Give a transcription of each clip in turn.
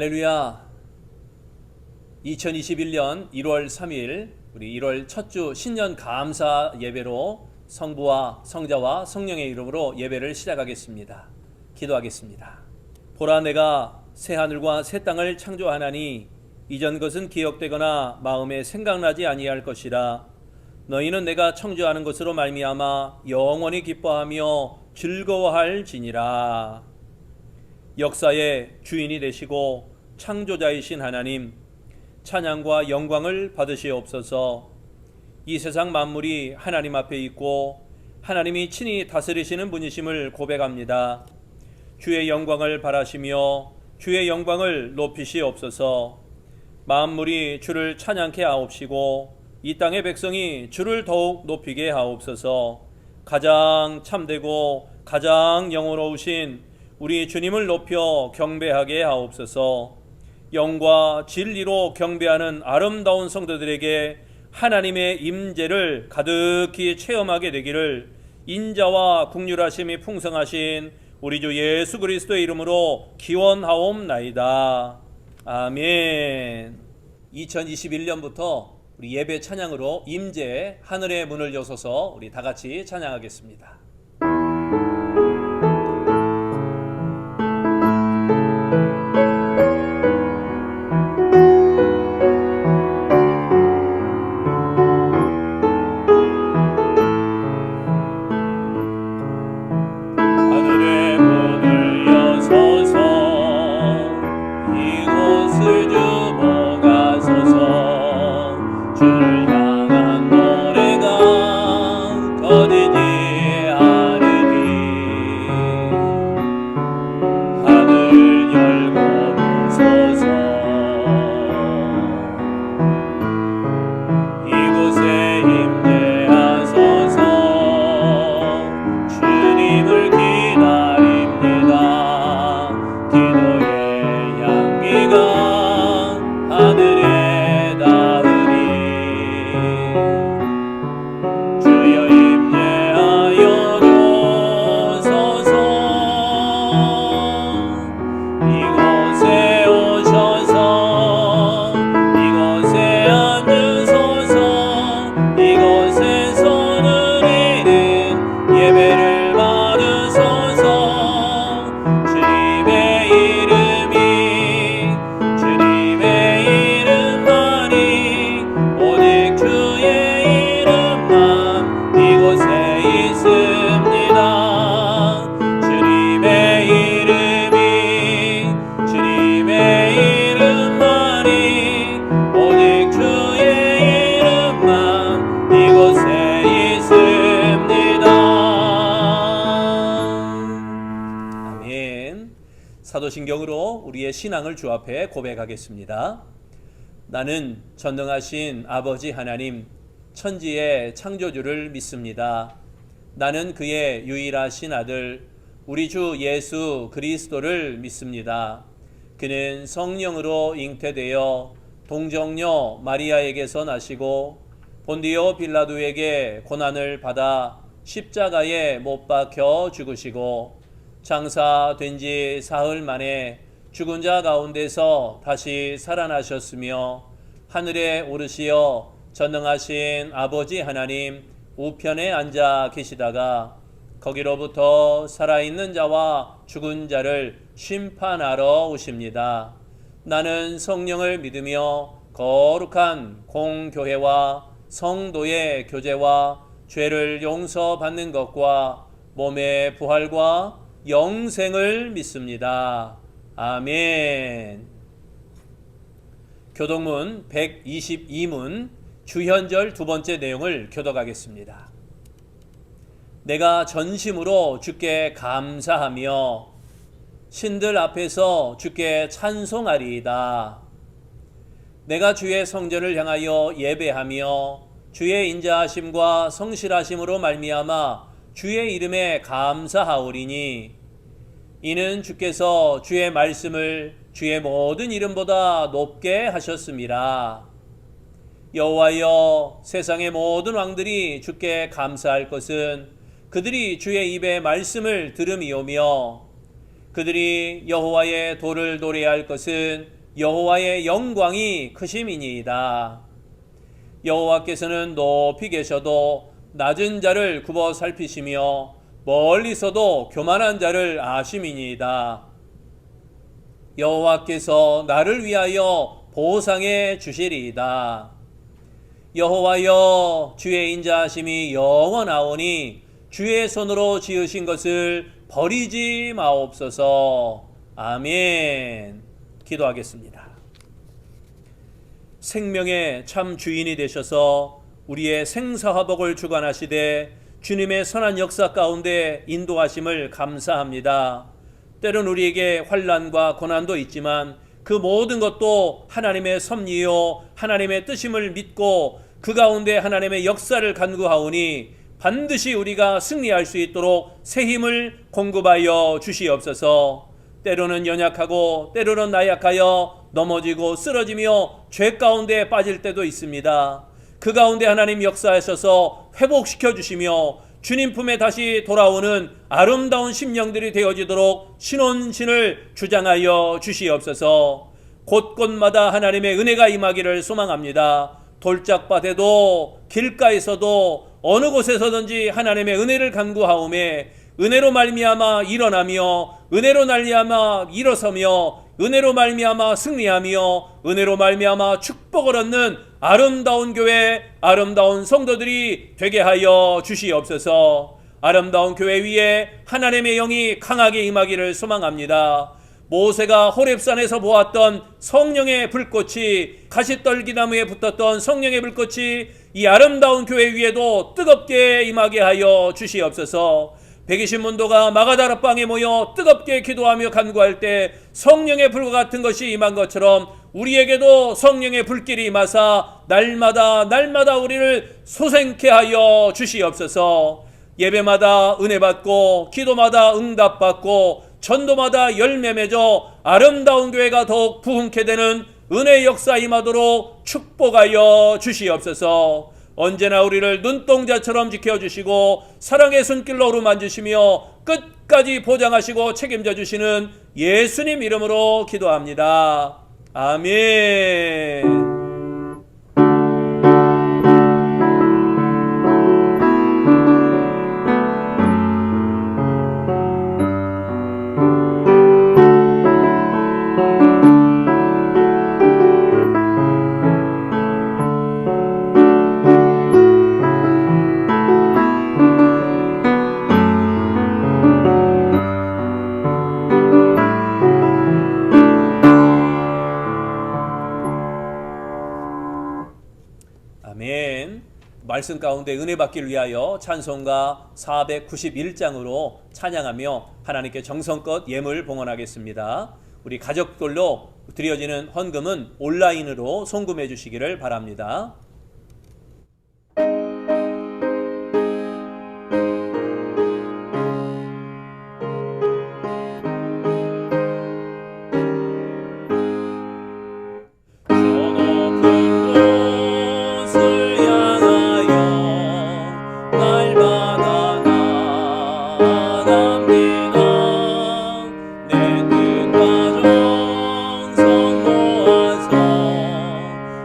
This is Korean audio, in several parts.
할렐루야. 2021년 1월 3일 우리 1월 첫 주 신년 감사 예배로 성부와 성자와 성령의 이름으로 예배를 시작하겠습니다. 기도하겠습니다. 보라, 내가 새 하늘과 새 땅을 창조하나니 이전 것은 기억되거나 마음에 생각나지 아니할 것이라. 너희는 내가 창조하는 것으로 말미암아 영원히 기뻐하며 즐거워할지니라. 역사의 주인이 되시고 창조자이신 하나님, 찬양과 영광을 받으시옵소서. 이 세상 만물이 하나님 앞에 있고 하나님이 친히 다스리시는 분이심을 고백합니다. 주의 영광을 바라시며 주의 영광을 높이시옵소서. 만물이 주를 찬양케 하옵시고 이 땅의 백성이 주를 더욱 높이게 하옵소서. 가장 참되고 가장 영원로우신 우리 주님을 높여 경배하게 하옵소서. 영과 진리로 경배하는 아름다운 성도들에게 하나님의 임재를 가득히 체험하게 되기를 인자와 긍휼하심이 풍성하신 우리 주 예수 그리스도의 이름으로 기원하옵나이다. 아멘. 2021년부터 우리 예배 찬양으로 임재 하늘의 문을 여소서 우리 다 같이 찬양하겠습니다. 사도신경으로 우리의 신앙을 주 앞에 고백하겠습니다. 나는 전능하신 아버지 하나님, 천지의 창조주를 믿습니다. 나는 그의 유일하신 아들 우리 주 예수 그리스도를 믿습니다. 그는 성령으로 잉태되어 동정녀 마리아에게서 나시고 본디오 빌라도에게 고난을 받아 십자가에 못 박혀 죽으시고 장사된 지 사흘 만에 죽은 자 가운데서 다시 살아나셨으며 하늘에 오르시어 전능하신 아버지 하나님 우편에 앉아 계시다가 거기로부터 살아있는 자와 죽은 자를 심판하러 오십니다. 나는 성령을 믿으며 거룩한 공교회와 성도의 교제와 죄를 용서받는 것과 몸의 부활과 영생을 믿습니다. 아멘. 교독문 122문 주현절 두 번째 내용을 교독하겠습니다. 내가 전심으로 주께 감사하며 신들 앞에서 주께 찬송하리이다. 내가 주의 성전을 향하여 예배하며 주의 인자하심과 성실하심으로 말미암아 주의 이름에 감사하오리니 이는 주께서 주의 말씀을 주의 모든 이름보다 높게 하셨습니다. 여호와여, 세상의 모든 왕들이 주께 감사할 것은 그들이 주의 입의 말씀을 들음이오며 그들이 여호와의 도를 노래할 것은 여호와의 영광이 크심이니이다. 여호와께서는 높이 계셔도 낮은 자를 굽어 살피시며 멀리서도 교만한 자를 아심이니이다. 여호와께서 나를 위하여 보상해 주시리이다. 여호와여, 주의 인자하심이 영원하오니 주의 손으로 지으신 것을 버리지 마옵소서. 아멘. 기도하겠습니다. 생명의 참 주인이 되셔서 우리의 생사화복을 주관하시되 주님의 선한 역사 가운데 인도하심을 감사합니다. 때론 우리에게 환난과 고난도 있지만 그 모든 것도 하나님의 섭리요 하나님의 뜻임을 믿고 그 가운데 하나님의 역사를 간구하오니 반드시 우리가 승리할 수 있도록 새 힘을 공급하여 주시옵소서. 때로는 연약하고 때로는 나약하여 넘어지고 쓰러지며 죄 가운데 빠질 때도 있습니다. 그 가운데 하나님 역사하셔서 회복시켜 주시며 주님 품에 다시 돌아오는 아름다운 심령들이 되어지도록 신혼신을 주장하여 주시옵소서. 곳곳마다 하나님의 은혜가 임하기를 소망합니다. 돌짝밭에도 길가에서도 어느 곳에서든지 하나님의 은혜를 간구하오매 은혜로 말미암아 일어나며 은혜로 말미암아 일어서며 은혜로 말미암아 승리하며 은혜로 말미암아 축복을 얻는 아름다운 교회, 아름다운 성도들이 되게 하여 주시옵소서. 아름다운 교회 위에 하나님의 영이 강하게 임하기를 소망합니다. 모세가 호렙산에서 보았던 성령의 불꽃이, 가시떨기나무에 붙었던 성령의 불꽃이 이 아름다운 교회 위에도 뜨겁게 임하게 하여 주시옵소서. 120문도가 마가다락방에 모여 뜨겁게 기도하며 간구할 때 성령의 불과 같은 것이 임한 것처럼 우리에게도 성령의 불길이 임하사 날마다 우리를 솟행케 하여 주시옵소서. 예배마다 은혜 받고 기도마다 응답 받고 전도마다 열매 맺어 아름다운 교회가 더욱 부흥케 되는 은혜의 역사 임하도록 축복하여 주시옵소서. 언제나 우리를 눈동자처럼 지켜주시고 사랑의 손길로 어루만지시며 끝까지 보장하시고 책임져 주시는 예수님 이름으로 기도합니다. 아멘. 아멘. 말씀 가운데 은혜 받기를 위하여 찬송가 491장으로 찬양하며 하나님께 정성껏 예물 봉헌하겠습니다. 우리 가족들로 드려지는 헌금은 온라인으로 송금해 주시기를 바랍니다.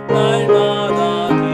날마다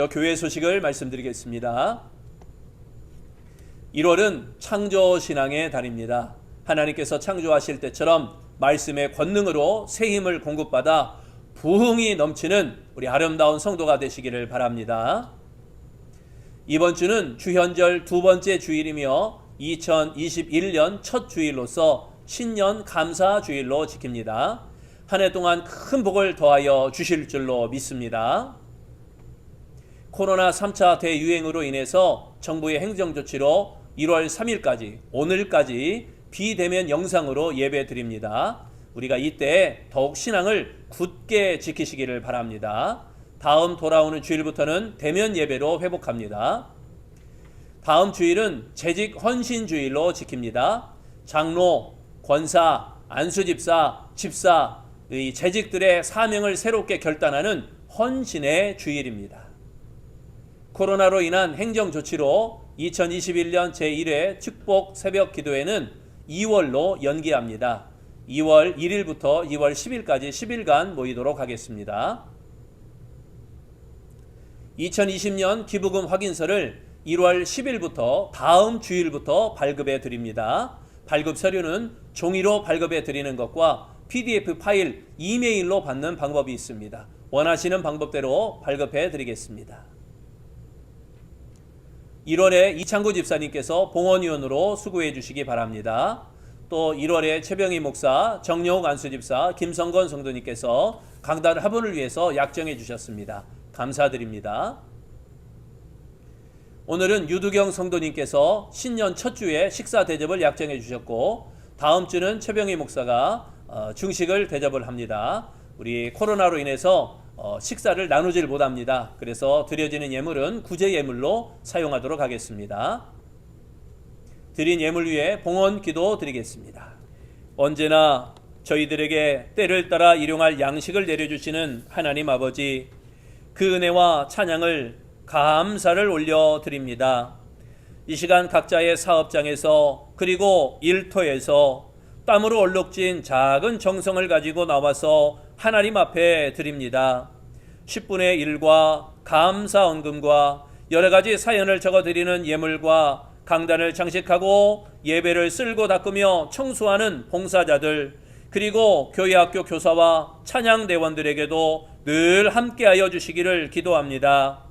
먼저 교회 소식을 말씀드리겠습니다. 1월은 창조신앙의 달입니다. 하나님께서 창조하실 때처럼 말씀의 권능으로 새 힘을 공급받아 부흥이 넘치는 우리 아름다운 성도가 되시기를 바랍니다. 이번 주는 주현절 두 번째 주일이며 2021년 첫 주일로서 신년 감사 주일로 지킵니다. 한 해 동안 큰 복을 더하여 주실 줄로 믿습니다. 코로나 3차 대유행으로 인해서 정부의 행정조치로 1월 3일까지 오늘까지 비대면 영상으로 예배 드립니다. 우리가 이때 더욱 신앙을 굳게 지키시기를 바랍니다. 다음 돌아오는 주일부터는 대면 예배로 회복합니다. 다음 주일은 재직 헌신 주일로 지킵니다. 장로, 권사, 안수집사, 집사, 이 재직들의 사명을 새롭게 결단하는 헌신의 주일입니다. 코로나로 인한 행정조치로 2021년 제1회 축복 새벽 기도회는 2월로 연기합니다. 2월 1일부터 2월 10일까지 10일간 모이도록 하겠습니다. 2020년 기부금 확인서를 1월 10일부터 다음 주일부터 발급해 드립니다. 발급 서류는 종이로 발급해 드리는 것과 PDF 파일, 이메일로 받는 방법이 있습니다. 원하시는 방법대로 발급해 드리겠습니다. 1월에 이창구 집사님께서 봉헌위원으로 수고해 주시기 바랍니다. 또 1월에 최병희 목사, 정영욱 안수집사, 김성건 성도님께서 강단 화분을 위해서 약정해 주셨습니다. 감사드립니다. 오늘은 유두경 성도님께서 신년 첫 주에 식사 대접을 약정해 주셨고, 다음 주는 최병희 목사가 중식을 대접을 합니다. 우리 코로나로 인해서 식사를 나누질 못합니다. 그래서 드려지는 예물은 구제 예물로 사용하도록 하겠습니다. 드린 예물 위에 봉헌 기도 드리겠습니다. 언제나 저희들에게 때를 따라 일용할 양식을 내려주시는 하나님 아버지, 그 은혜와 찬양을 감사를 올려드립니다. 이 시간 각자의 사업장에서 그리고 일터에서 땀으로 얼룩진 작은 정성을 가지고 나와서 하나님 앞에 드립니다. 10분의 1과 감사 헌금과 여러 가지 사연을 적어드리는 예물과 강단을 장식하고 예배를 쓸고 닦으며 청소하는 봉사자들, 그리고 교회학교 교사와 찬양대원들에게도 늘 함께하여 주시기를 기도합니다.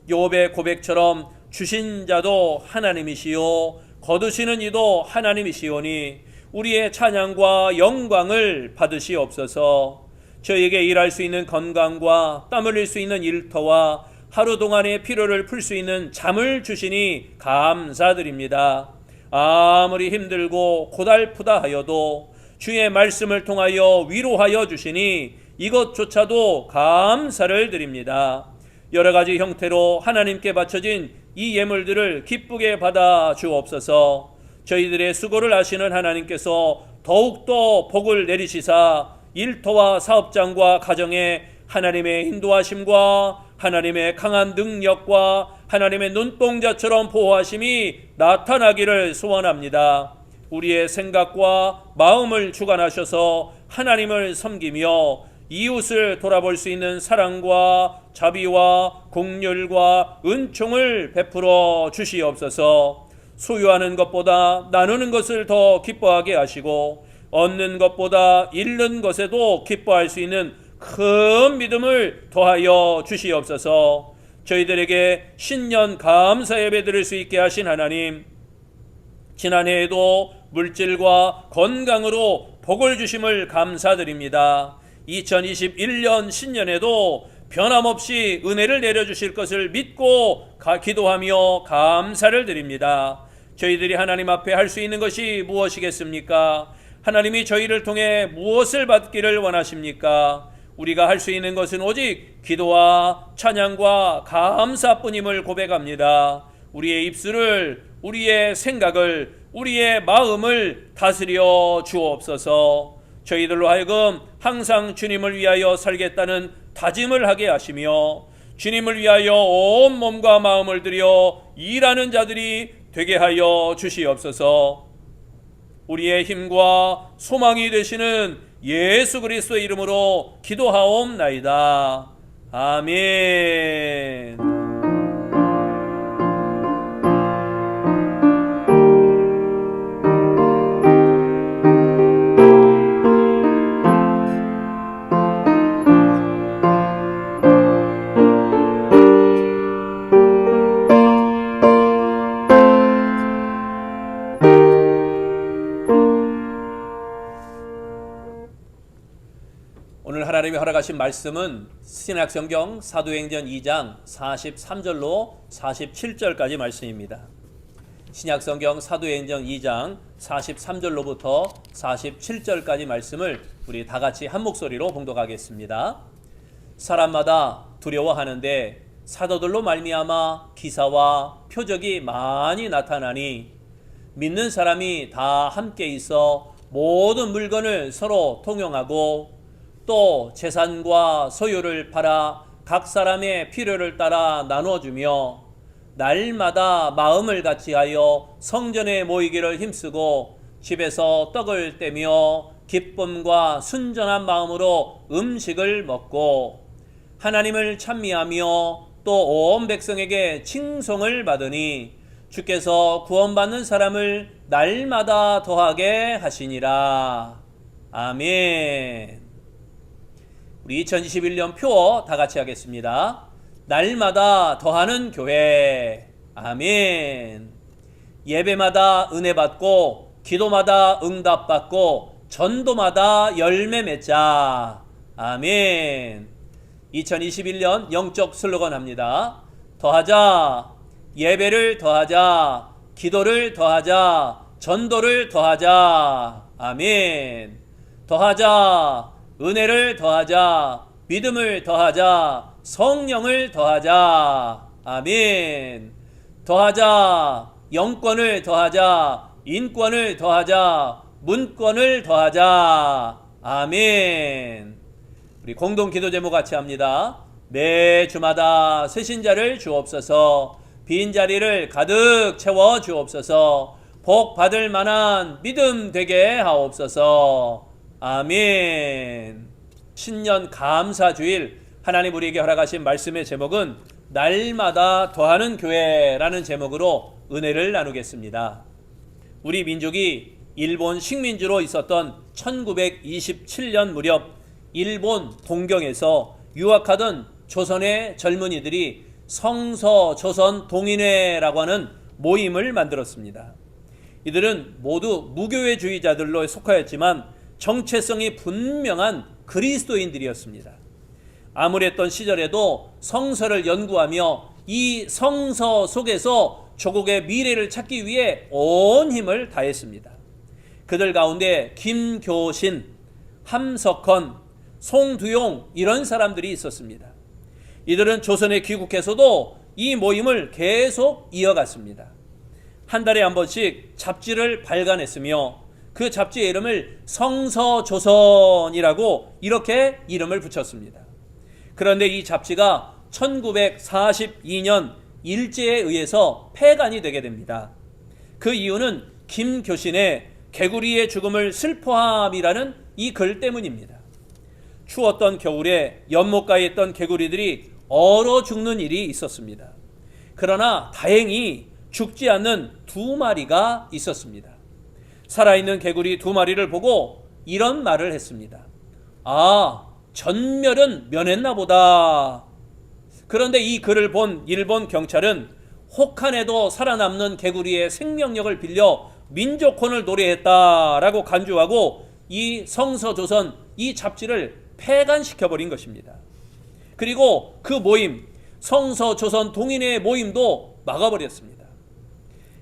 욥의 고백처럼 주신 자도 하나님이시요 거두시는 이도 하나님이시오니 우리의 찬양과 영광을 받으시옵소서. 저에게 일할 수 있는 건강과 땀 흘릴 수 있는 일터와 하루 동안의 피로를 풀 수 있는 잠을 주시니 감사드립니다. 아무리 힘들고 고달프다 하여도 주의 말씀을 통하여 위로하여 주시니 이것조차도 감사를 드립니다. 여러 가지 형태로 하나님께 바쳐진 이 예물들을 기쁘게 받아 주옵소서. 저희들의 수고를 아시는 하나님께서 더욱더 복을 내리시사 일터와 사업장과 가정에 하나님의 인도하심과 하나님의 강한 능력과 하나님의 눈동자처럼 보호하심이 나타나기를 소원합니다. 우리의 생각과 마음을 주관하셔서 하나님을 섬기며 이웃을 돌아볼 수 있는 사랑과 자비와 긍휼과 은총을 베풀어 주시옵소서. 소유하는 것보다 나누는 것을 더 기뻐하게 하시고 얻는 것보다 잃는 것에도 기뻐할 수 있는 큰 믿음을 더하여 주시옵소서. 저희들에게 신년 감사 예배 드릴 수 있게 하신 하나님, 지난해에도 물질과 건강으로 복을 주심을 감사드립니다. 2021년 신년에도 변함없이 은혜를 내려주실 것을 믿고 기도하며 감사를 드립니다. 저희들이 하나님 앞에 할 수 있는 것이 무엇이겠습니까? 하나님이 저희를 통해 무엇을 받기를 원하십니까? 우리가 할 수 있는 것은 오직 기도와 찬양과 감사뿐임을 고백합니다. 우리의 입술을, 우리의 생각을, 우리의 마음을 다스려 주옵소서. 저희들로 하여금 항상 주님을 위하여 살겠다는 다짐을 하게 하시며 주님을 위하여 온 몸과 마음을 들여 일하는 자들이 되게 하여 주시옵소서. 우리의 힘과 소망이 되시는 예수 그리스도의 이름으로 기도하옵나이다. 아멘. 하나님이 허락하신 말씀은 신약성경 사도행전 2장 43절로 47절까지 말씀입니다. 신약성경 사도행전 2장 43절로부터 47절까지 말씀을 우리 다 같이 한 목소리로 봉독하겠습니다. 사람마다 두려워하는데 사도들로 말미암아 기사와 표적이 많이 나타나니 믿는 사람이 다 함께 있어 모든 물건을 서로 통용하고 또 재산과 소유를 팔아 각 사람의 필요를 따라 나눠주며 날마다 마음을 같이하여 성전에 모이기를 힘쓰고 집에서 떡을 떼며 기쁨과 순전한 마음으로 음식을 먹고 하나님을 찬미하며 또 온 백성에게 칭송을 받으니 주께서 구원받는 사람을 날마다 더하게 하시니라. 아멘. 우리 2021년 표 다 같이 하겠습니다. 날마다 더하는 교회. 아멘. 예배마다 은혜 받고 기도마다 응답 받고 전도마다 열매 맺자. 아멘. 2021년 영적 슬로건 합니다. 더하자. 예배를 더하자. 기도를 더하자. 전도를 더하자. 아멘. 더하자. 은혜를 더하자. 믿음을 더하자. 성령을 더하자. 아멘. 더하자. 영권을 더하자. 인권을 더하자. 문권을 더하자. 아멘. 우리 공동 기도 제목 같이 합니다. 매 주마다 새신자를 주옵소서. 빈 자리를 가득 채워 주옵소서. 복 받을 만한 믿음 되게 하옵소서. 아멘. 신년 감사주일 하나님 우리에게 허락하신 말씀의 제목은 날마다 더하는 교회라는 제목으로 은혜를 나누겠습니다. 우리 민족이 일본 식민지로 있었던 1927년 무렵 일본 동경에서 유학하던 조선의 젊은이들이 성서조선 동인회라고 하는 모임을 만들었습니다. 이들은 모두 무교회주의자들로 속하였지만 정체성이 분명한 그리스도인들이었습니다. 암울했던 시절에도 성서를 연구하며 이 성서 속에서 조국의 미래를 찾기 위해 온 힘을 다했습니다. 그들 가운데 김교신, 함석헌, 송두용 이런 사람들이 있었습니다. 이들은 조선에 귀국해서도 이 모임을 계속 이어갔습니다. 한 달에 한 번씩 잡지를 발간했으며 그 잡지의 이름을 성서조선이라고 이렇게 이름을 붙였습니다. 그런데 이 잡지가 1942년 일제에 의해서 폐간이 되게 됩니다. 그 이유는 김교신의 개구리의 죽음을 슬퍼함이라는 이 글 때문입니다. 추웠던 겨울에 연못가에 있던 개구리들이 얼어 죽는 일이 있었습니다. 그러나 다행히 죽지 않는 두 마리가 있었습니다. 살아있는 개구리 두 마리를 보고 이런 말을 했습니다. 아, 전멸은 면했나 보다. 그런데 이 글을 본 일본 경찰은 혹한에도 살아남는 개구리의 생명력을 빌려 민족혼을 노래했다라고 간주하고 이 성서조선 이 잡지를 폐간시켜버린 것입니다. 그리고 그 모임, 성서조선 동인회 모임도 막아버렸습니다.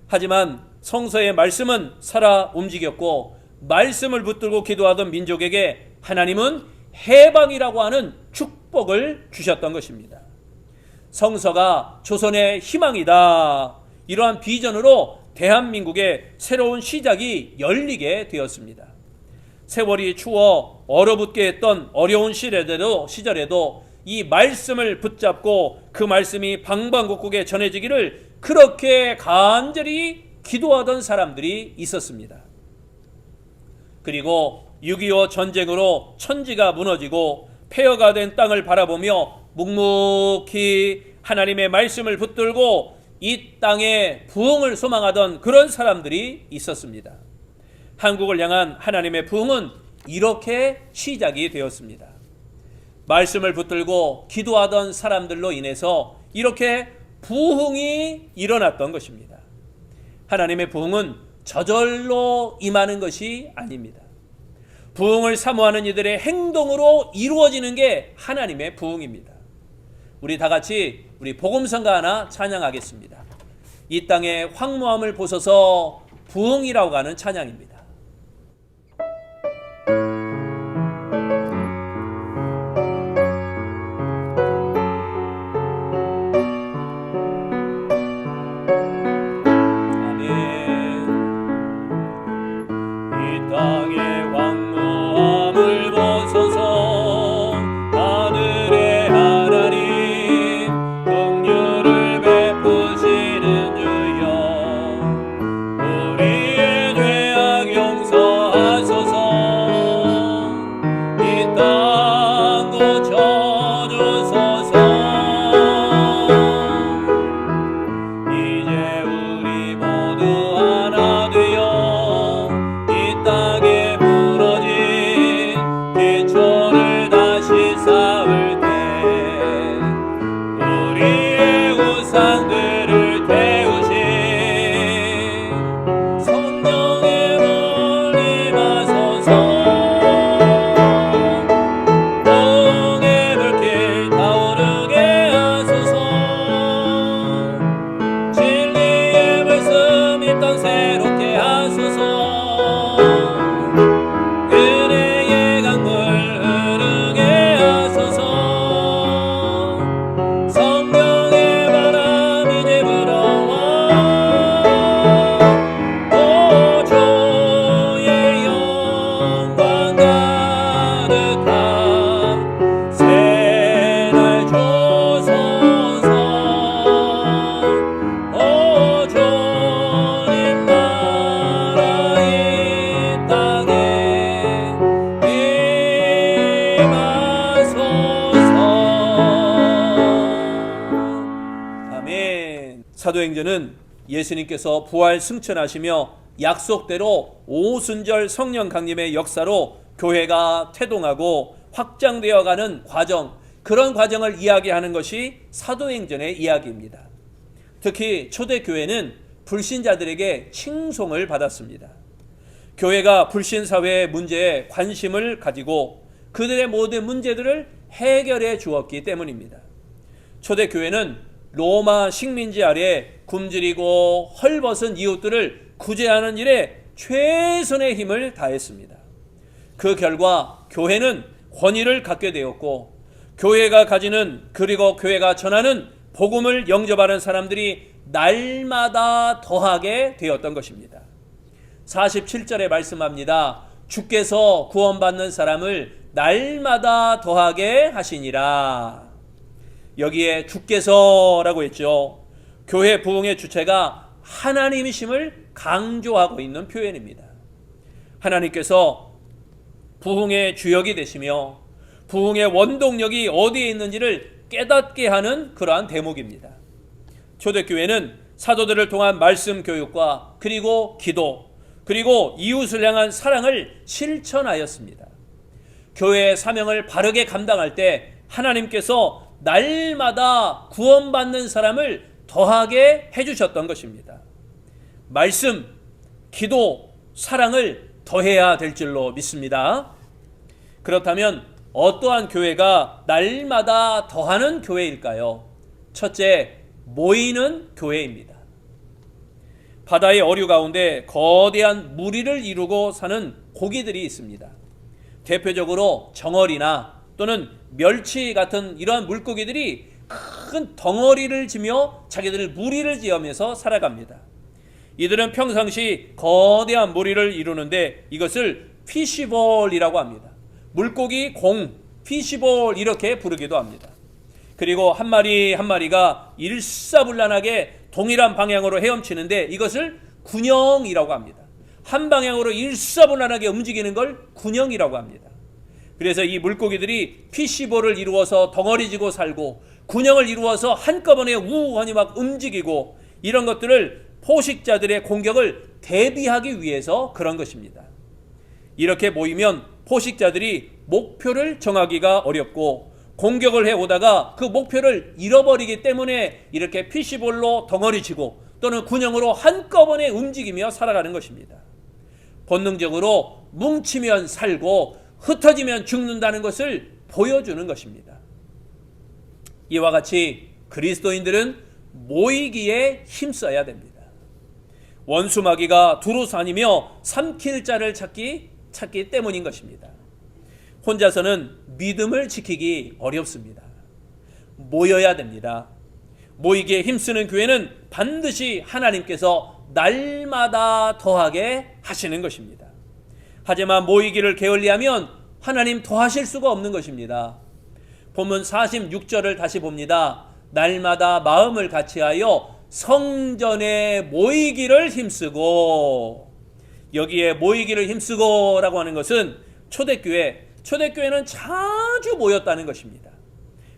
하지만 성서의 말씀은 살아 움직였고 말씀을 붙들고 기도하던 민족에게 하나님은 해방이라고 하는 축복을 주셨던 것입니다. 성서가 조선의 희망이다. 이러한 비전으로 대한민국의 새로운 시작이 열리게 되었습니다. 세월이 추워 얼어붙게 했던 어려운 시절에도 이 말씀을 붙잡고 그 말씀이 방방곡곡에 전해지기를 그렇게 간절히 기도하던 사람들이 있었습니다. 그리고 6.25 전쟁으로 천지가 무너지고 폐허가 된 땅을 바라보며 묵묵히 하나님의 말씀을 붙들고 이 땅에 부흥을 소망하던 그런 사람들이 있었습니다. 한국을 향한 하나님의 부흥은 이렇게 시작이 되었습니다. 말씀을 붙들고 기도하던 사람들로 인해서 이렇게 부흥이 일어났던 것입니다. 하나님의 부흥은 저절로 임하는 것이 아닙니다. 부흥을 사모하는 이들의 행동으로 이루어지는 게 하나님의 부흥입니다. 우리 다 같이 우리 복음성가 하나 찬양하겠습니다. 이 땅의 황무함을 보소서 부흥이라고 하는 찬양입니다. 사도행전은 예수님께서 부활 승천하시며 약속대로 오순절 성령 강림의 역사로 교회가 태동하고 확장되어가는 과정, 그런 과정을 이야기하는 것이 사도행전의 이야기입니다. 특히 초대교회는 불신자들에게 칭송을 받았습니다. 교회가 불신사회의 문제에 관심을 가지고 그들의 모든 문제들을 해결해 주었기 때문입니다. 초대교회는 로마 식민지 아래 굶주리고 헐벗은 이웃들을 구제하는 일에 최선의 힘을 다했습니다. 그 결과 교회는 권위를 갖게 되었고, 교회가 가지는, 그리고 교회가 전하는 복음을 영접하는 사람들이 날마다 더하게 되었던 것입니다. 47절에 말씀합니다. 주께서 구원받는 사람을 날마다 더하게 하시니라. 여기에 주께서라고 했죠. 교회 부흥의 주체가 하나님이심을 강조하고 있는 표현입니다. 하나님께서 부흥의 주역이 되시며 부흥의 원동력이 어디에 있는지를 깨닫게 하는 그러한 대목입니다. 초대교회는 사도들을 통한 말씀 교육과 그리고 기도, 그리고 이웃을 향한 사랑을 실천하였습니다. 교회의 사명을 바르게 감당할 때 하나님께서 날마다 구원받는 사람을 더하게 해주셨던 것입니다. 말씀, 기도, 사랑을 더해야 될 줄로 믿습니다. 그렇다면 어떠한 교회가 날마다 더하는 교회일까요? 첫째, 모이는 교회입니다. 바다의 어류 가운데 거대한 무리를 이루고 사는 고기들이 있습니다. 대표적으로 정어리나 또는 멸치 같은 이러한 물고기들이 큰 덩어리를 지며 자기들 무리를 지으면서 살아갑니다. 이들은 평상시 거대한 무리를 이루는데 이것을 피시볼이라고 합니다. 물고기 공, 피시볼 이렇게 부르기도 합니다. 그리고 한 마리 한 마리가 일사불란하게 동일한 방향으로 헤엄치는데 이것을 군형이라고 합니다. 한 방향으로 일사불란하게 움직이는 걸 군형이라고 합니다. 그래서 이 물고기들이 피시볼을 이루어서 덩어리지고 살고 군형을 이루어서 한꺼번에 우우하니 막 움직이고, 이런 것들을 포식자들의 공격을 대비하기 위해서 그런 것입니다. 이렇게 모이면 포식자들이 목표를 정하기가 어렵고 공격을 해오다가 그 목표를 잃어버리기 때문에 이렇게 피시볼로 덩어리지고 또는 군형으로 한꺼번에 움직이며 살아가는 것입니다. 본능적으로 뭉치면 살고 흩어지면 죽는다는 것을 보여주는 것입니다. 이와 같이 그리스도인들은 모이기에 힘써야 됩니다. 원수 마귀가 두루 다니며 삼킬 자를 찾기 때문인 것입니다. 혼자서는 믿음을 지키기 어렵습니다. 모여야 됩니다. 모이기에 힘쓰는 교회는 반드시 하나님께서 날마다 더하게 하시는 것입니다. 하지만 모이기를 게을리하면 하나님 더하실 수가 없는 것입니다. 본문 46절을 다시 봅니다. 날마다 마음을 같이하여 성전에 모이기를 힘쓰고, 여기에 모이기를 힘쓰고 라고 하는 것은 초대교회는 자주 모였다는 것입니다.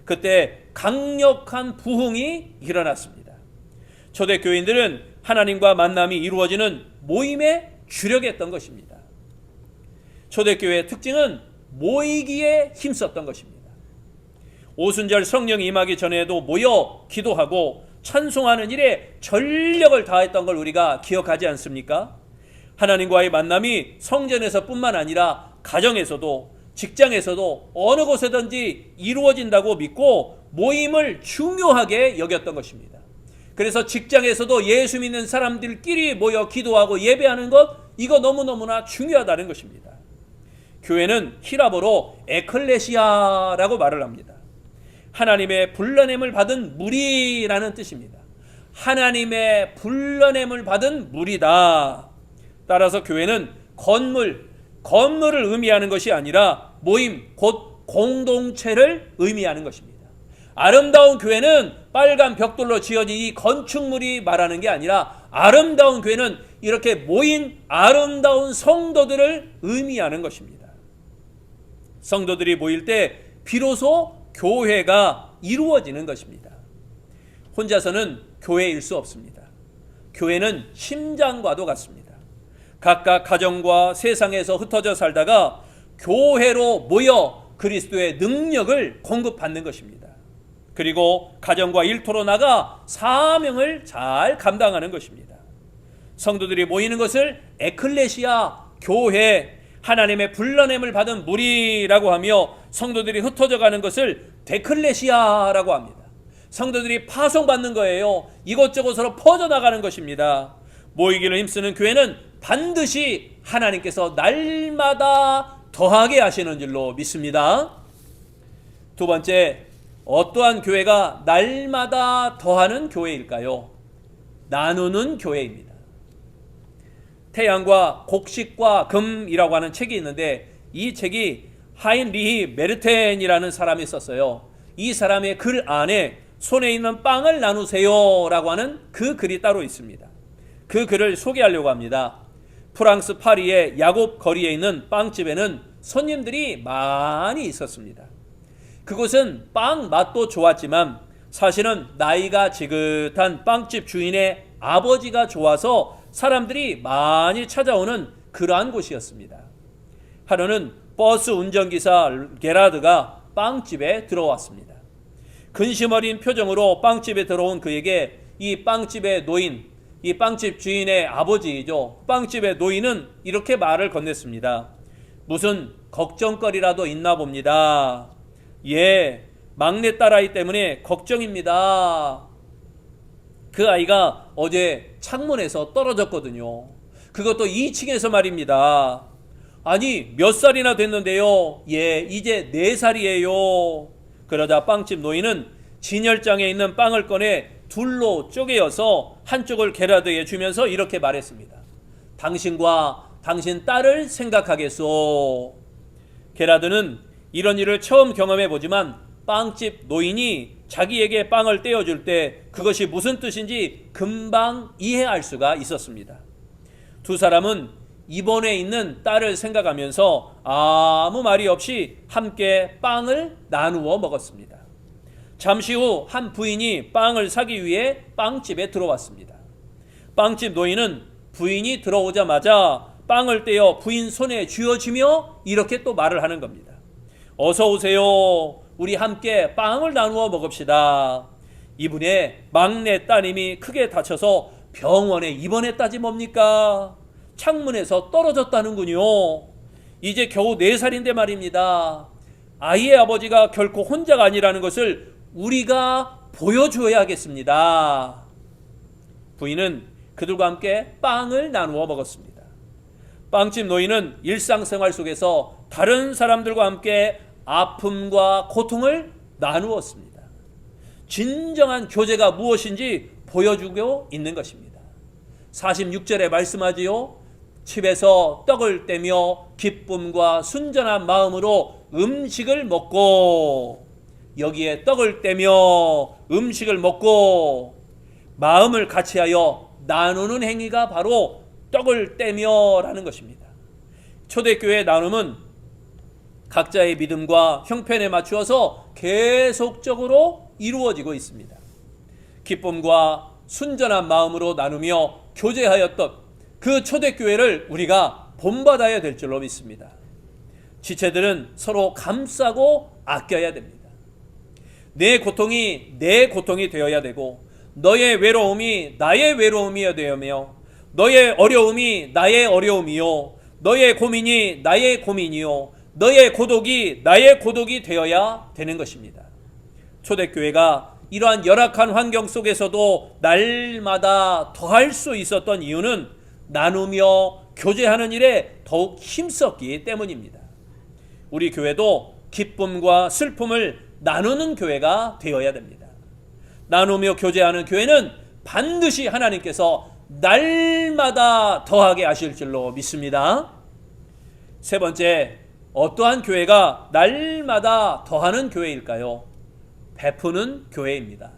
그때 강력한 부흥이 일어났습니다. 초대교인들은 하나님과 만남이 이루어지는 모임에 주력했던 것입니다. 초대교회의 특징은 모이기에 힘썼던 것입니다. 오순절 성령이 임하기 전에도 모여 기도하고 찬송하는 일에 전력을 다했던 걸 우리가 기억하지 않습니까? 하나님과의 만남이 성전에서 뿐만 아니라 가정에서도 직장에서도 어느 곳에든지 이루어진다고 믿고 모임을 중요하게 여겼던 것입니다. 그래서 직장에서도 예수 믿는 사람들끼리 모여 기도하고 예배하는 것, 이거 너무너무나 중요하다는 것입니다. 교회는 히라보로 에클레시아라고 말을 합니다. 하나님의 불러냄을 받은 무리라는 뜻입니다. 하나님의 불러냄을 받은 무리다. 따라서 교회는 건물을 의미하는 것이 아니라 모임, 곧 공동체를 의미하는 것입니다. 아름다운 교회는 빨간 벽돌로 지어진 이 건축물이 말하는 게 아니라, 아름다운 교회는 이렇게 모인 아름다운 성도들을 의미하는 것입니다. 성도들이 모일 때 비로소 교회가 이루어지는 것입니다. 혼자서는 교회일 수 없습니다. 교회는 심장과도 같습니다. 각각 가정과 세상에서 흩어져 살다가 교회로 모여 그리스도의 능력을 공급받는 것입니다. 그리고 가정과 일터로 나가 사명을 잘 감당하는 것입니다. 성도들이 모이는 것을 에클레시아, 교회, 하나님의 불러냄을 받은 무리라고 하며, 성도들이 흩어져 가는 것을 데클레시아라고 합니다. 성도들이 파송받는 거예요. 이곳저곳으로 퍼져나가는 것입니다. 모이기를 힘쓰는 교회는 반드시 하나님께서 날마다 더하게 하시는 줄로 믿습니다. 두 번째, 어떠한 교회가 날마다 더하는 교회일까요? 나누는 교회입니다. 태양과 곡식과 금이라고 하는 책이 있는데, 이 책이 하인리히 메르텐이라는 사람이 썼어요. 이 사람의 글 안에 손에 있는 빵을 나누세요 라고 하는 그 글이 따로 있습니다. 그 글을 소개하려고 합니다. 프랑스 파리의 야곱 거리에 있는 빵집에는 손님들이 많이 있었습니다. 그곳은 빵 맛도 좋았지만 사실은 나이가 지긋한 빵집 주인의 아버지가 좋아서 사람들이 많이 찾아오는 그러한 곳이었습니다. 하루는 버스 운전기사 게라드가 빵집에 들어왔습니다. 근심 어린 표정으로 빵집에 들어온 그에게 이 빵집의 노인, 이 빵집 주인의 아버지이죠. 빵집의 노인은 이렇게 말을 건넸습니다. 무슨 걱정거리라도 있나 봅니다. 예, 막내 딸아이 때문에 걱정입니다. 그 아이가 어제 창문에서 떨어졌거든요. 그것도 2층에서 말입니다. 아니, 몇 살이나 됐는데요? 예, 이제 4살이에요. 그러자 빵집 노인은 진열장에 있는 빵을 꺼내 둘로 쪼개어서 한쪽을 게라드에 주면서 이렇게 말했습니다. 당신과 당신 딸을 생각하겠소. 게라드는 이런 일을 처음 경험해 보지만 빵집 노인이 자기에게 빵을 떼어줄 때 그것이 무슨 뜻인지 금방 이해할 수가 있었습니다. 두 사람은 입원해 있는 딸을 생각하면서 아무 말이 없이 함께 빵을 나누어 먹었습니다. 잠시 후 한 부인이 빵을 사기 위해 빵집에 들어왔습니다. 빵집 노인은 부인이 들어오자마자 빵을 떼어 부인 손에 쥐어주며 이렇게 또 말을 하는 겁니다. 어서 오세요. 우리 함께 빵을 나누어 먹읍시다. 이분의 막내 따님이 크게 다쳐서 병원에 입원했다지 뭡니까? 창문에서 떨어졌다는군요. 이제 겨우 4살인데 말입니다. 아이의 아버지가 결코 혼자가 아니라는 것을 우리가 보여줘야겠습니다. 부인은 그들과 함께 빵을 나누어 먹었습니다. 빵집 노인은 일상생활 속에서 다른 사람들과 함께 아픔과 고통을 나누었습니다. 진정한 교제가 무엇인지 보여주고 있는 것입니다. 46절에 말씀하지요. 집에서 떡을 떼며 기쁨과 순전한 마음으로 음식을 먹고, 여기에 떡을 떼며 음식을 먹고 마음을 같이하여 나누는 행위가 바로 떡을 떼며 라는 것입니다. 초대교회 나눔은 각자의 믿음과 형편에 맞추어서 계속적으로 이루어지고 있습니다. 기쁨과 순전한 마음으로 나누며 교제하였던 그 초대교회를 우리가 본받아야 될 줄로 믿습니다. 지체들은 서로 감싸고 아껴야 됩니다. 내 고통이 내 고통이 되어야 되고, 너의 외로움이 나의 외로움이어야 되며, 너의 어려움이 나의 어려움이요, 너의 고민이 나의 고민이요, 너의 고독이 나의 고독이 되어야 되는 것입니다. 초대교회가 이러한 열악한 환경 속에서도 날마다 더할 수 있었던 이유는 나누며 교제하는 일에 더욱 힘썼기 때문입니다. 우리 교회도 기쁨과 슬픔을 나누는 교회가 되어야 됩니다. 나누며 교제하는 교회는 반드시 하나님께서 날마다 더하게 하실 줄로 믿습니다. 세 번째, 어떠한 교회가 날마다 더하는 교회일까요? 베푸는 교회입니다.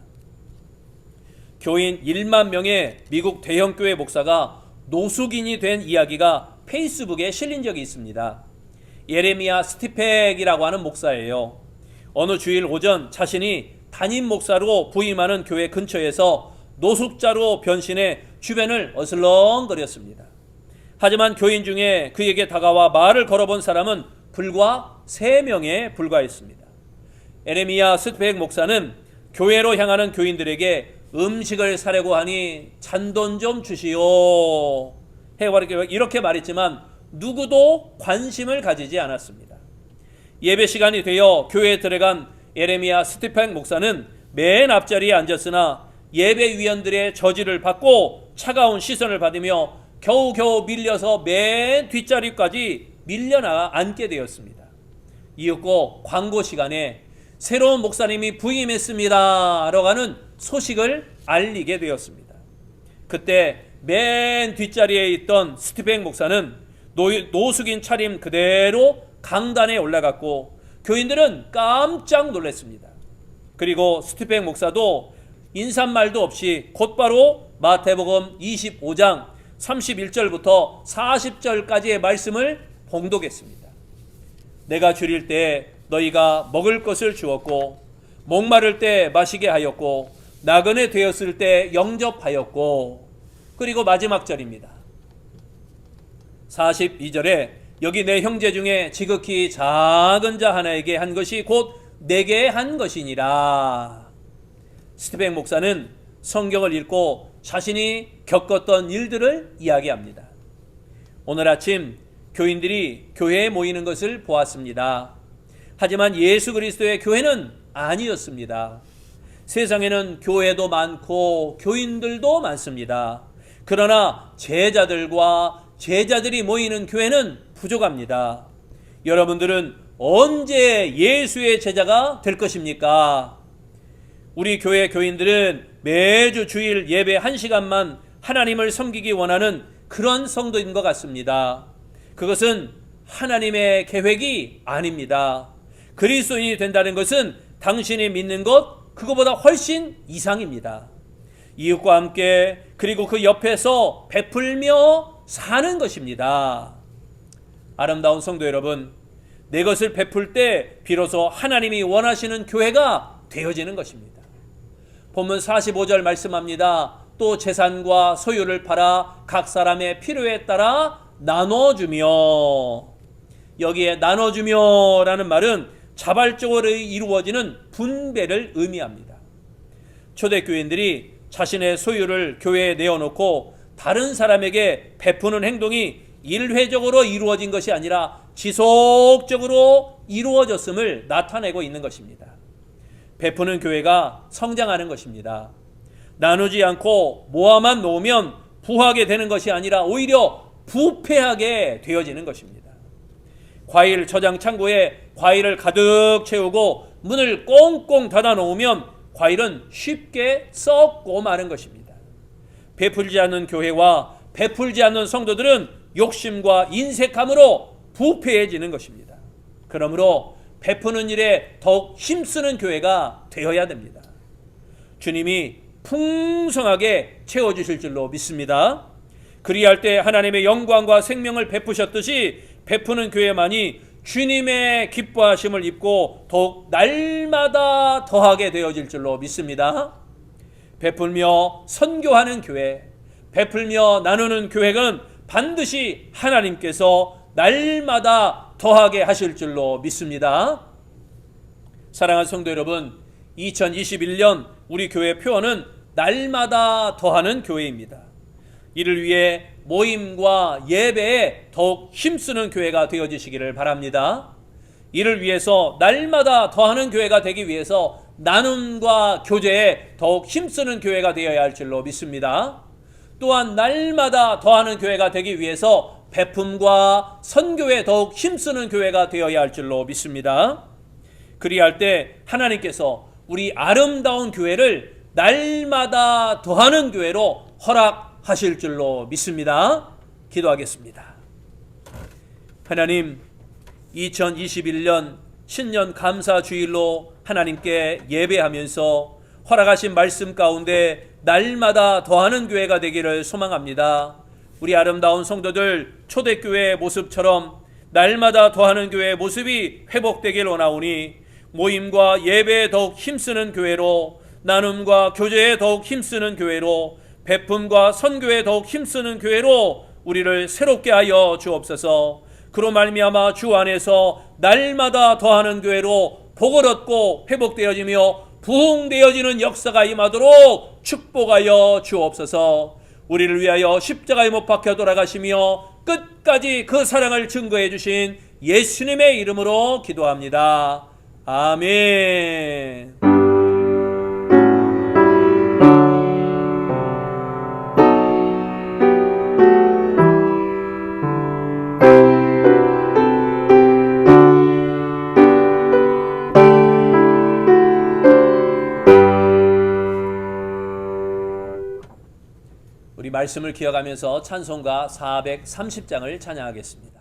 교인 1만 명의 미국 대형교회 목사가 노숙인이 된 이야기가 페이스북에 실린 적이 있습니다. 예레미야 스티펙이라고 하는 목사예요. 어느 주일 오전 자신이 담임 목사로 부임하는 교회 근처에서 노숙자로 변신해 주변을 어슬렁거렸습니다. 하지만 교인 중에 그에게 다가와 말을 걸어본 사람은 불과 3명에 불과했습니다. 예레미야 스티펙 목사는 교회로 향하는 교인들에게 음식을 사려고 하니 잔돈 좀 주시오 이렇게 말했지만 누구도 관심을 가지지 않았습니다. 예배 시간이 되어 교회에 들어간 예레미야 스티펙 목사는 맨 앞자리에 앉았으나 예배위원들의 저지를 받고 차가운 시선을 받으며 겨우겨우 밀려서 맨 뒷자리까지 밀려나 앉게 되었습니다. 이윽고 광고 시간에 새로운 목사님이 부임했습니다 라고 하는 소식을 알리게 되었습니다. 그때 맨 뒷자리에 있던 스티펙 목사는 노숙인 차림 그대로 강단에 올라갔고 교인들은 깜짝 놀랐습니다. 그리고 스티펙 목사도 인사말도 없이 곧바로 마태복음 25장 31절부터 40절까지의 말씀을 봉독했습니다. 내가 줄일 때 너희가 먹을 것을 주었고, 목마를 때 마시게 하였고, 나그네 되었을 때 영접하였고, 그리고 마지막 절입니다. 42절에 여기 내 형제 중에 지극히 작은 자 하나에게 한 것이 곧 내게 한 것이니라. 스티펙 목사는 성경을 읽고 자신이 겪었던 일들을 이야기합니다. 오늘 아침 교인들이 교회에 모이는 것을 보았습니다. 하지만 예수 그리스도의 교회는 아니었습니다. 세상에는 교회도 많고 교인들도 많습니다. 그러나 제자들이 모이는 교회는 부족합니다. 여러분들은 언제 예수의 제자가 될 것입니까? 우리 교회 교인들은 매주 주일 예배 1시간만 하나님을 섬기기 원하는 그런 성도인 것 같습니다. 그것은 하나님의 계획이 아닙니다. 그리스도인이 된다는 것은 당신이 믿는 것 그거보다 훨씬 이상입니다. 이웃과 함께 그리고 그 옆에서 베풀며 사는 것입니다. 아름다운 성도 여러분, 내 것을 베풀 때 비로소 하나님이 원하시는 교회가 되어지는 것입니다. 본문 45절 말씀합니다. 또 재산과 소유를 팔아 각 사람의 필요에 따라 나눠주며, 여기에 나눠주며 라는 말은 자발적으로 이루어지는 분배를 의미합니다. 초대교인들이 자신의 소유를 교회에 내어놓고 다른 사람에게 베푸는 행동이 일회적으로 이루어진 것이 아니라 지속적으로 이루어졌음을 나타내고 있는 것입니다. 베푸는 교회가 성장하는 것입니다. 나누지 않고 모아만 놓으면 부하게 되는 것이 아니라 오히려 부패하게 되어지는 것입니다. 과일 저장 창고에 과일을 가득 채우고 문을 꽁꽁 닫아 놓으면 과일은 쉽게 썩고 마는 것입니다. 베풀지 않는 교회와 베풀지 않는 성도들은 욕심과 인색함으로 부패해지는 것입니다. 그러므로 베푸는 일에 더욱 힘쓰는 교회가 되어야 됩니다. 주님이 풍성하게 채워주실 줄로 믿습니다. 그리할 때 하나님의 영광과 생명을 베푸셨듯이 베푸는 교회만이 주님의 기뻐하심을 입고 더욱 날마다 더하게 되어질 줄로 믿습니다. 베풀며 선교하는 교회, 베풀며 나누는 교회는 반드시 하나님께서 날마다 더하게 하실 줄로 믿습니다. 사랑하는 성도 여러분, 2021년 우리 교회 표어는 날마다 더하는 교회입니다. 이를 위해 모임과 예배에 더욱 힘쓰는 교회가 되어지시기를 바랍니다. 이를 위해서 날마다 더하는 교회가 되기 위해서 나눔과 교제에 더욱 힘쓰는 교회가 되어야 할 줄로 믿습니다. 또한 날마다 더하는 교회가 되기 위해서 베품과 선교에 더욱 힘쓰는 교회가 되어야 할 줄로 믿습니다. 그리할 때 하나님께서 우리 아름다운 교회를 날마다 더하는 교회로 허락하실 줄로 믿습니다. 기도하겠습니다. 하나님, 2021년 신년 감사 주일로 하나님께 예배하면서 허락하신 말씀 가운데 날마다 더하는 교회가 되기를 소망합니다. 우리 아름다운 성도들 초대교회의 모습처럼 날마다 더하는 교회의 모습이 회복되길 원하오니 모임과 예배에 더욱 힘쓰는 교회로, 나눔과 교제에 더욱 힘쓰는 교회로, 베품과 선교에 더욱 힘쓰는 교회로 우리를 새롭게 하여 주옵소서. 그로 말미암아 주 안에서 날마다 더하는 교회로 복을 얻고 회복되어지며 부흥되어지는 역사가 임하도록 축복하여 주옵소서. 우리를 위하여 십자가에 못 박혀 돌아가시며 끝까지 그 사랑을 증거해 주신 예수님의 이름으로 기도합니다. 아멘. 우리 말씀을 기억하면서 찬송가 430장을 찬양하겠습니다.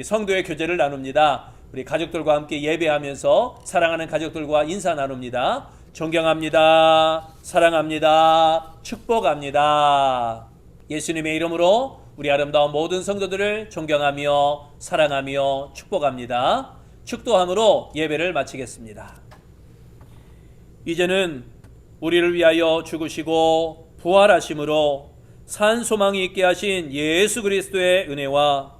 성도의 교제를 나눕니다. 우리 가족들과 함께 예배하면서 사랑하는 가족들과 인사 나눕니다. 존경합니다. 사랑합니다. 축복합니다. 예수님의 이름으로 우리 아름다운 모든 성도들을 존경하며 사랑하며 축복합니다. 축도함으로 예배를 마치겠습니다. 이제는 우리를 위하여 죽으시고 부활하심으로 산 소망이 있게 하신 예수 그리스도의 은혜와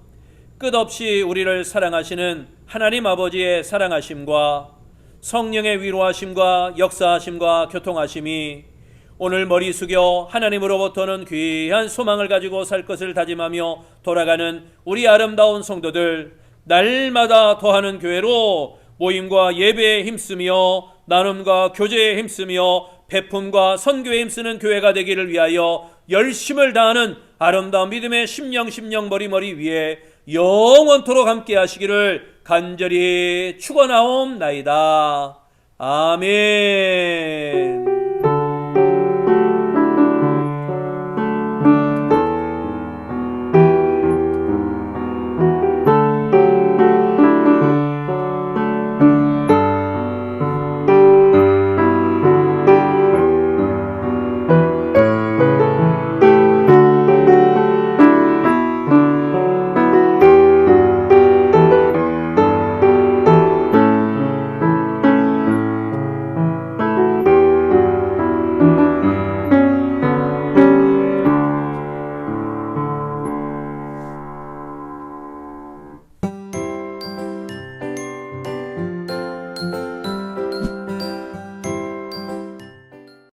끝없이 우리를 사랑하시는 하나님 아버지의 사랑하심과 성령의 위로하심과 역사하심과 교통하심이 오늘 머리 숙여 하나님으로부터는 귀한 소망을 가지고 살 것을 다짐하며 돌아가는 우리 아름다운 성도들, 날마다 더하는 교회로 모임과 예배에 힘쓰며 나눔과 교제에 힘쓰며 베품과 선교에 힘쓰는 교회가 되기를 위하여 열심을 다하는 아름다운 믿음의 심령 머리 위에 영원토록 함께 하시기를 간절히 축원하옵나이다. 아멘.